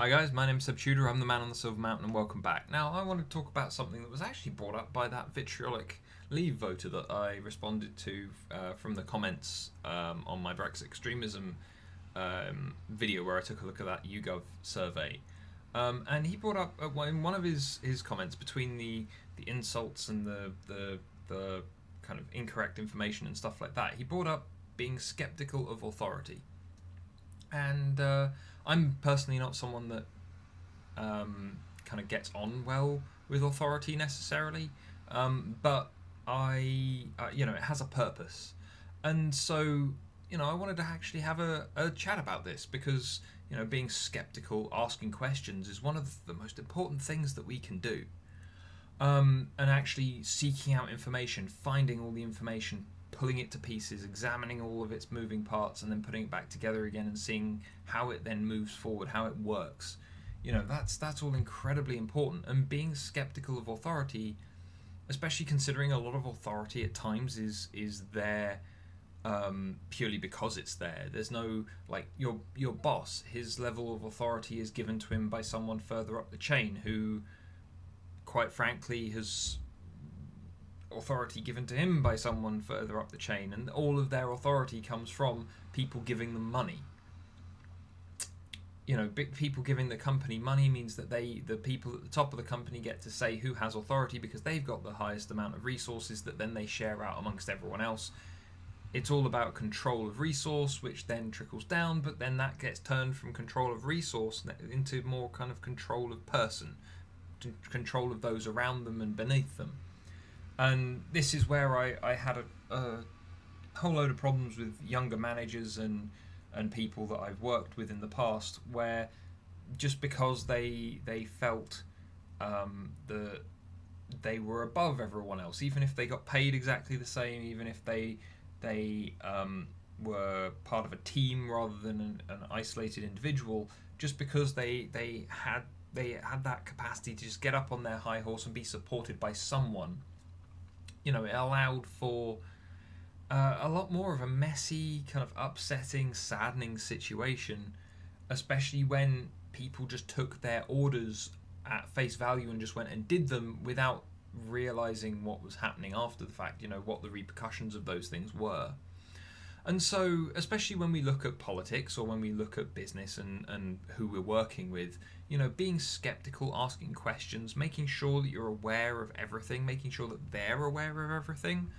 Hi guys, my name's Scepticism. I'm the man on the Silver Mountain, and welcome back. Now, I want to talk about something that was actually brought up by that vitriolic Leave voter that I responded to from the comments on my Brexit extremism video, where I took a look at that YouGov survey. And he brought up in one of his comments, between the insults and the kind of incorrect information and stuff like that, he brought up being skeptical of authority. And I'm personally not someone that kind of gets on well with authority necessarily, but it has a purpose, and so I wanted to actually have a chat about this because being skeptical, asking questions, is one of the most important things that we can do, and actually seeking out information, finding all the information, pulling it to pieces, examining all of its moving parts, and then putting it back together again and seeing how it then moves forward, how it works. That's all incredibly important. And being skeptical of authority, especially considering a lot of authority at times is there purely because it's there. There's no, like, your boss, his level of authority is given to him by someone further up the chain who, quite frankly, has authority given to him by someone further up the chain, and all of their authority comes from people giving them money. Big people giving the company money means that the people at the top of the company get to say who has authority because they've got the highest amount of resources that then they share out amongst everyone else. It's all about control of resource, which then trickles down, but then that gets turned from control of resource into more kind of control of person, control of those around them and beneath them. And this is where I had a whole load of problems with younger managers and people that I've worked with in the past, where just because they felt that they were above everyone else, even if they got paid exactly the same, even if they were part of a team rather than an isolated individual, just because they had that capacity to just get up on their high horse and be supported by someone, it allowed for a lot more of a messy, kind of upsetting, saddening situation, especially when people just took their orders at face value and just went and did them without realizing what was happening after the fact, what the repercussions of those things were. And so, especially when we look at politics or when we look at business and who we're working with, being skeptical, asking questions, making sure that you're aware of everything, making sure that they're aware of everything,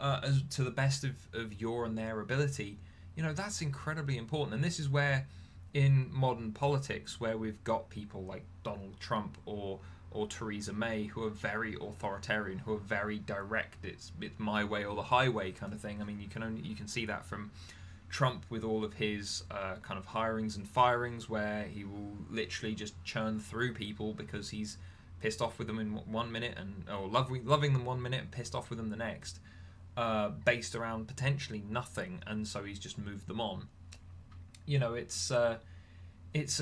as to the best of your and their ability, that's incredibly important. And this is where, in modern politics, where we've got people like Donald Trump or Theresa May, who are very authoritarian, who are very direct. It's my way or the highway kind of thing. I mean, you can see that from Trump with all of his kind of hirings and firings, where he will literally just churn through people because he's pissed off with them in 1 minute, or loving them 1 minute and pissed off with them the next, based around potentially nothing, and so he's just moved them on. It's a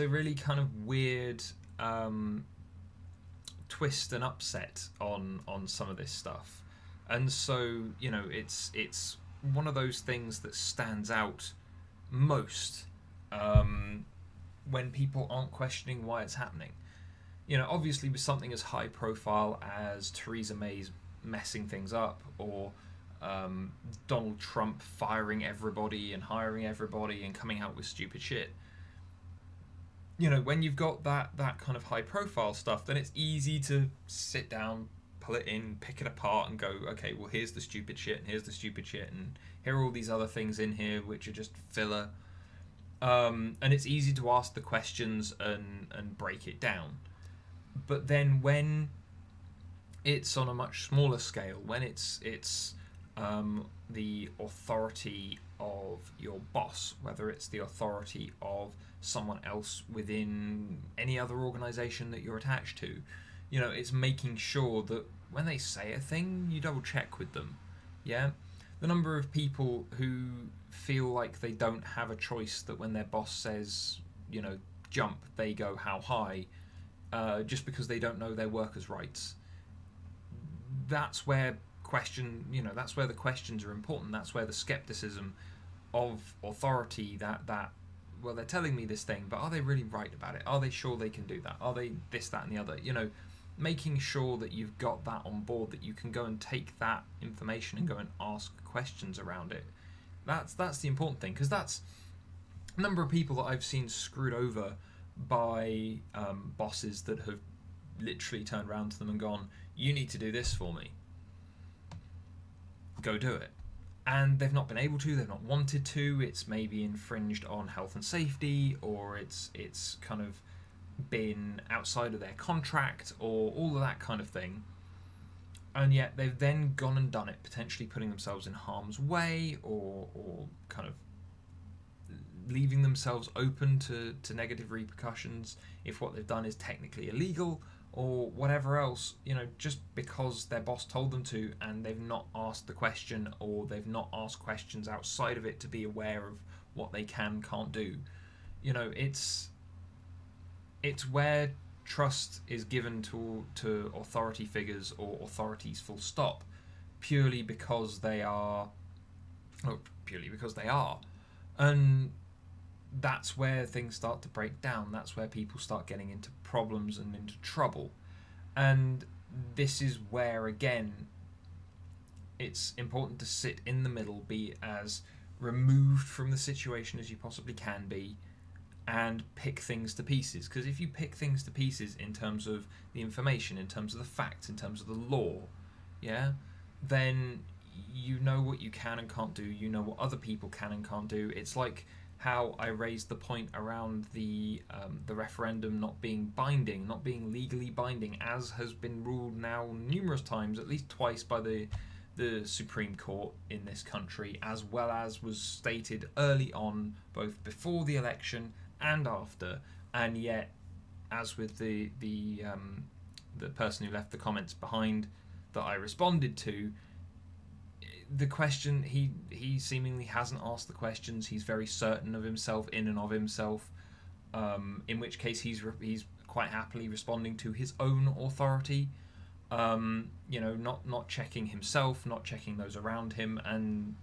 really kind of weird twist and upset on some of this stuff, and so it's one of those things that stands out most when people aren't questioning why it's happening. Obviously with something as high profile as Theresa May's messing things up, or Donald Trump firing everybody and hiring everybody and coming out with stupid shit, when you've got that kind of high profile stuff, then it's easy to sit down, pull it in, pick it apart and go, okay, well, here's the stupid shit and here's the stupid shit and here are all these other things in here which are just filler, and it's easy to ask the questions and break it down. But then when it's on a much smaller scale, when it's the authority of your boss, whether it's the authority of someone else within any other organization that you're attached to, it's making sure that when they say a thing, you double check with them. Yeah, the number of people who feel like they don't have a choice, that when their boss says, jump, they go how high, just because they don't know their workers' rights. That's where that's where the questions are important. That's where the skepticism of authority, that well, they're telling me this thing, but are they really right about it? Are they sure they can do that? Are they this, that, and the other? Making sure that you've got that on board, that you can go and take that information and go and ask questions around it. That's the important thing, because that's a number of people that I've seen screwed over by bosses that have literally turned around to them and gone, "You need to do this for me. Go do it." And they've not been able to, they've not wanted to. It's maybe infringed on health and safety, or it's kind of been outside of their contract, or all of that kind of thing. And yet they've then gone and done it, potentially putting themselves in harm's way, or kind of leaving themselves open to negative repercussions if what they've done is technically illegal, or whatever else, just because their boss told them to, and they've not asked the question, or they've not asked questions outside of it to be aware of what they can't do. It's where trust is given to authority figures, or authorities full stop, purely because they are. And that's where things start to break down. That's where people start getting into problems and into trouble. And this is where, again, it's important to sit in the middle, be as removed from the situation as you possibly can be, and pick things to pieces. Because if you pick things to pieces in terms of the information, in terms of the facts, in terms of the law, then you know what you can and can't do. You know what other people can and can't do. It's like how I raised the point around the referendum not being binding, not being legally binding, as has been ruled now numerous times, at least twice by the Supreme Court in this country, as well as was stated early on, both before the election and after. And yet, as with the person who left the comments behind that I responded to, the question, he seemingly hasn't asked the questions. He's very certain of himself, in and of himself, in which case he's quite happily responding to his own authority, not checking himself, not checking those around him, and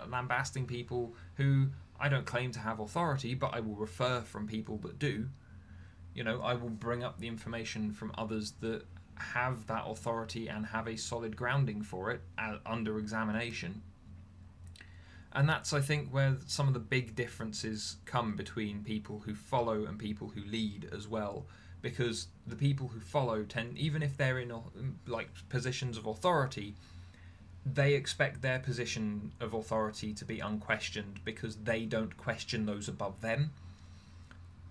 lambasting people who I don't claim to have authority, but I will refer from people that do. I will bring up the information from others that have that authority and have a solid grounding for it under examination. And that's, I think, where some of the big differences come between people who follow and people who lead as well. Because the people who follow tend, even if they're in positions of authority, they expect their position of authority to be unquestioned, because they don't question those above them,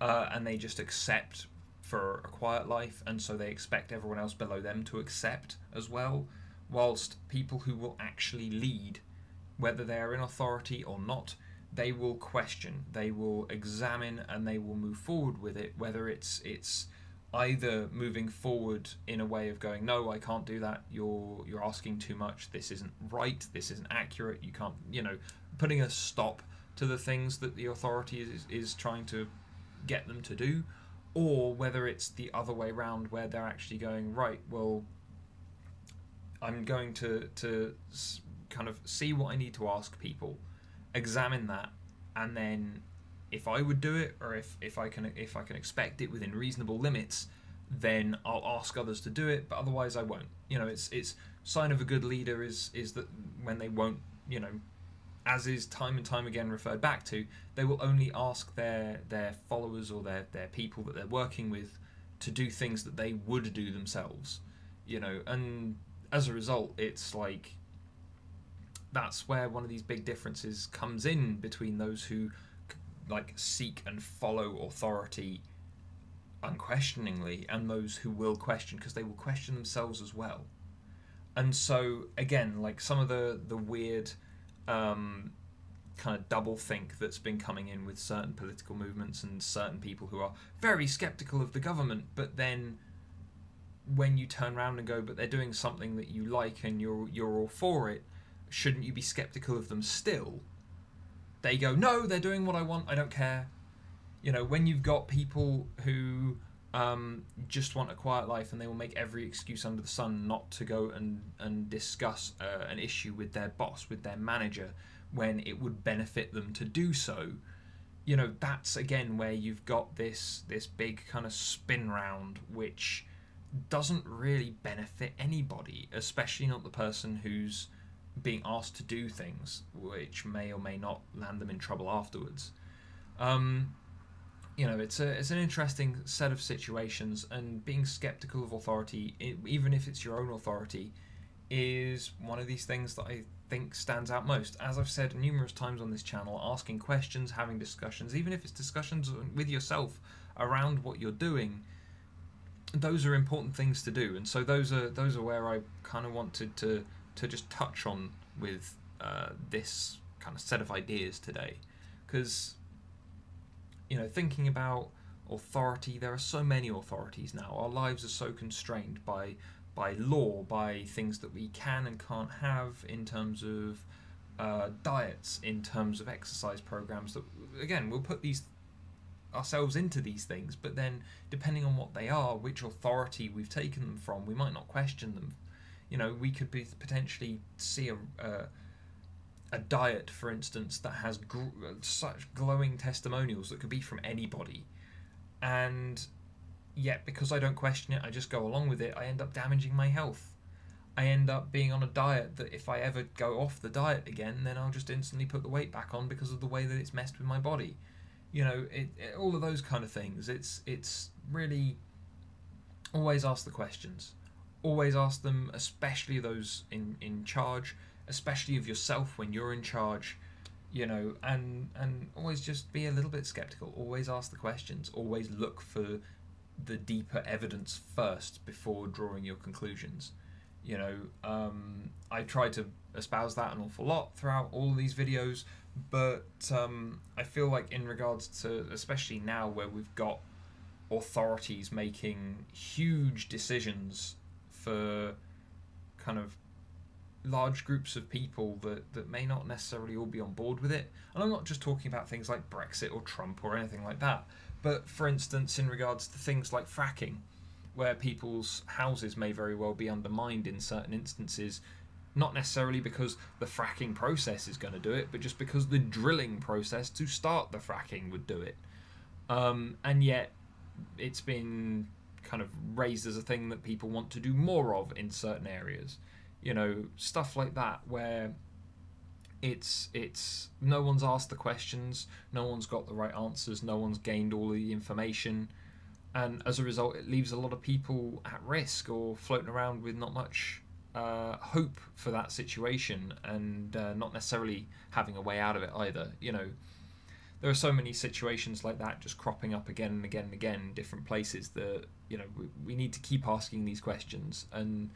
and they just accept for a quiet life, and so they expect everyone else below them to accept as well. Whilst people who will actually lead, whether they are in authority or not, they will question, they will examine, and they will move forward with it, whether it's either moving forward in a way of going, no, I can't do that, you're asking too much, this isn't right, this isn't accurate, you can't, putting a stop to the things that the authority is trying to get them to do, or whether it's the other way around, where they're actually going, right, well, I'm going to kind of see what I need to ask people, examine that, and then if I would do it, or if I can expect it within reasonable limits, then I'll ask others to do it, but otherwise I won't. It's sign of a good leader is that when they won't, as is time and time again referred back to, they will only ask their followers or their people that they're working with to do things that they would do themselves, and as a result, it's like that's where one of these big differences comes in between those who seek and follow authority unquestioningly, and those who will question, because they will question themselves as well. And so again, some of the weird kind of double think that's been coming in with certain political movements and certain people who are very skeptical of the government, but then when you turn around and go, but they're doing something that you like and you're all for it, shouldn't you be skeptical of them still? They go, no, they're doing what I want, I don't care. When you've got people who just want a quiet life, and they will make every excuse under the sun not to go and discuss an issue with their boss, with their manager, when it would benefit them to do so, you know, that's again where you've got this big kind of spin round, which doesn't really benefit anybody, especially not the person who's being asked to do things which may or may not land them in trouble afterwards. Um, you know, it's an interesting set of situations, and being skeptical of authority, even if it's your own authority, is one of these things that I think stands out most. As I've said numerous times on this channel, asking questions, having discussions, even if it's discussions with yourself around what you're doing, those are important things to do. And so those are where I kind of wanted to just touch on with this kind of set of ideas today, because you know, thinking about authority, there are so many authorities now. Our lives are so constrained by law, by things that we can and can't have in terms of diets, in terms of exercise programs. That again, we'll put these ourselves into these things, but then depending on what they are, which authority we've taken them from, we might not question them. You know, we could be potentially see a diet, for instance, that has such glowing testimonials that could be from anybody, and yet because I don't question it, I just go along with it, I end up damaging my health. I end up being on a diet that if I ever go off the diet again, then I'll just instantly put the weight back on because of the way that it's messed with my body. You know, all of those kind of things. It's really always ask the questions. Always ask them, especially those in charge, especially of yourself when you're in charge, you know, and always just be a little bit skeptical. Always ask the questions. Always look for the deeper evidence first before drawing your conclusions. You know, I try to espouse that an awful lot throughout all of these videos, but I feel like in regards to, especially now where we've got authorities making huge decisions for kind of large groups of people that may not necessarily all be on board with it. And I'm not just talking about things like Brexit or Trump or anything like that, but for instance in regards to things like fracking, where people's houses may very well be undermined in certain instances, not necessarily because the fracking process is going to do it, but just because the drilling process to start the fracking would do it. And yet it's been kind of raised as a thing that people want to do more of in certain areas. You know, stuff like that, where it's no one's asked the questions, no one's got the right answers, no one's gained all the information, and as a result it leaves a lot of people at risk or floating around with not much hope for that situation, and not necessarily having a way out of it either. You know, there are so many situations like that just cropping up again and again and again in different places that, you know, we need to keep asking these questions and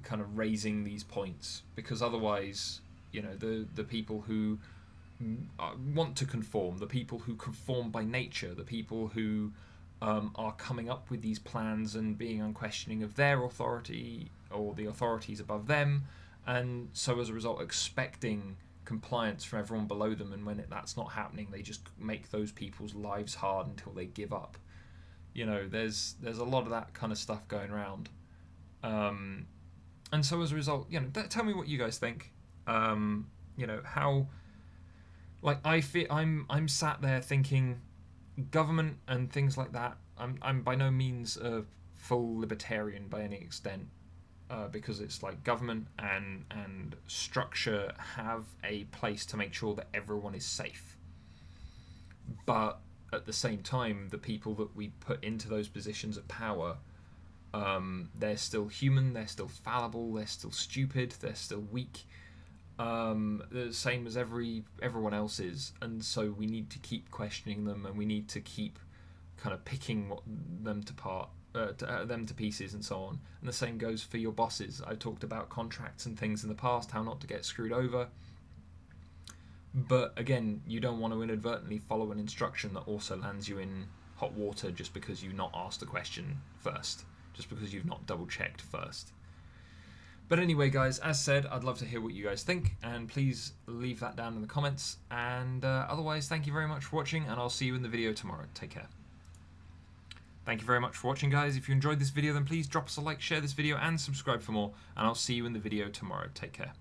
kind of raising these points, because otherwise, you know, the people who want to conform, the people who conform by nature, the people who are coming up with these plans and being unquestioning of their authority or the authorities above them, and so as a result expecting compliance from everyone below them, and when that's not happening, they just make those people's lives hard until they give up. You know, there's a lot of that kind of stuff going around. And so as a result, you know, tell me what you guys think. You know, how, like, I feel I'm sat there thinking government and things like that. I'm by no means a full libertarian by any extent, because it's like government and structure have a place to make sure that everyone is safe. But at the same time, the people that we put into those positions of power, they're still human, they're still fallible, they're still stupid, they're still weak, the same as everyone else is, and so we need to keep questioning them, and we need to keep kind of picking them to pieces and so on. And the same goes for your bosses. I've talked about contracts and things in the past, how not to get screwed over, but again, you don't want to inadvertently follow an instruction that also lands you in hot water just because you've not asked a question first, just because you've not double checked first. But anyway, guys, as said, I'd love to hear what you guys think, and please leave that down in the comments. And otherwise, thank you very much for watching, and I'll see you in the video tomorrow. Take care. Thank you very much for watching, guys. If you enjoyed this video, then please drop us a like, share this video, and subscribe for more, and I'll see you in the video tomorrow. Take care.